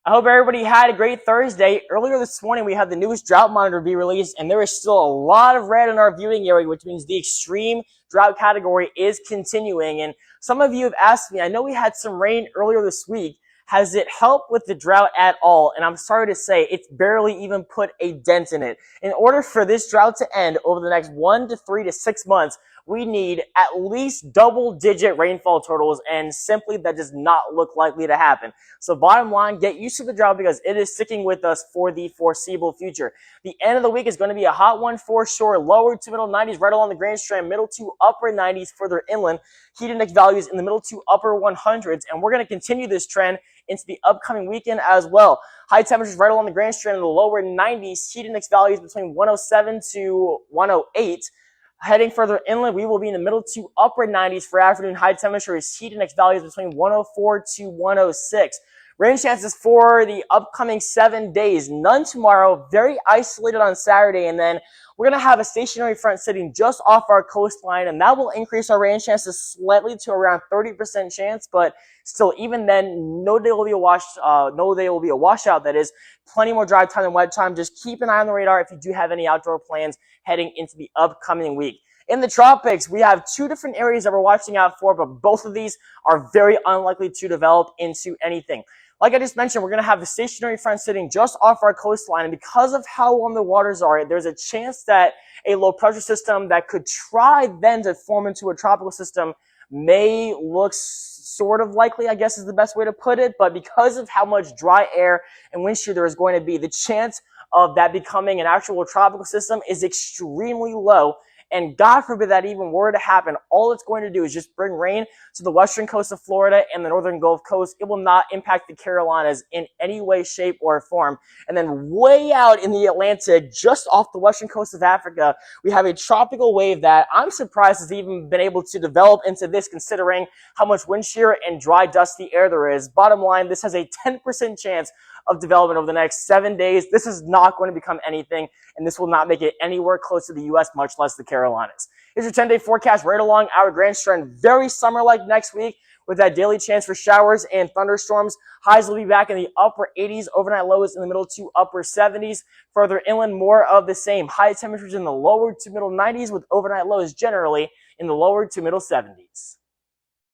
I hope everybody had a great Thursday. Earlier this morning, we had the newest drought monitor be released, and there is still a lot of red in our viewing area, which means the extreme drought category is continuing. And some of you have asked me, I know we had some rain earlier this week. Has it helped with the drought at all? And I'm sorry to say, it's barely even put a dent in it. In order for this drought to end over the next 1 to 3 to 6 months, we need at least double-digit rainfall totals, and simply that does not look likely to happen. So bottom line, get used to the drought because it is sticking with us for the foreseeable future. The end of the week is going to be a hot one for sure. Lower to middle 90s right along the Grand Strand, middle to upper 90s further inland. Heat index values in the middle to upper 100s, and we're going to continue this trend into the upcoming weekend as well. High temperatures right along the Grand Strand in the lower 90s. Heat index values between 107 to 108. Heading further inland, we will be in the middle to upper 90s for afternoon high temperatures. Heat index values between 104 to 106. Rain chances for the upcoming 7 days. None tomorrow, very isolated on Saturday, and then we're going to have a stationary front sitting just off our coastline, and that will increase our rain chances slightly to around 30% chance, but still, even then, no day will be a washout, that is. Plenty more dry time than wet time. Just keep an eye on the radar if you do have any outdoor plans heading into the upcoming week. In the tropics, we have two different areas that we're watching out for, but both of these are very unlikely to develop into anything. Like I just mentioned, we're going to have the stationary front sitting just off our coastline, and because of how warm the waters are, there's a chance that a low pressure system that could try then to form into a tropical system may look sort of likely, I guess is the best way to put it, but because of how much dry air and wind shear there is going to be, the chance of that becoming an actual tropical system is extremely low. And God forbid that even were to happen, all it's going to do is just bring rain to the western coast of Florida and the northern Gulf Coast. It will not impact the Carolinas in any way, shape, or form. And then way out in the Atlantic, just off the western coast of Africa, we have a tropical wave that I'm surprised has even been able to develop into this, considering how much wind shear and dry, dusty air there is. Bottom line, this has a 10% chance of development over the next 7 days. This is not going to become anything, and this will not make it anywhere close to the U.S., much less the Carolinas. Here's your 10-day forecast right along our Grand Strand. Very summer-like next week with that daily chance for showers and thunderstorms. Highs will be back in the upper 80s, overnight lows in the middle to upper 70s. Further inland, more of the same. High temperatures in the lower to middle 90s with overnight lows generally in the lower to middle 70s.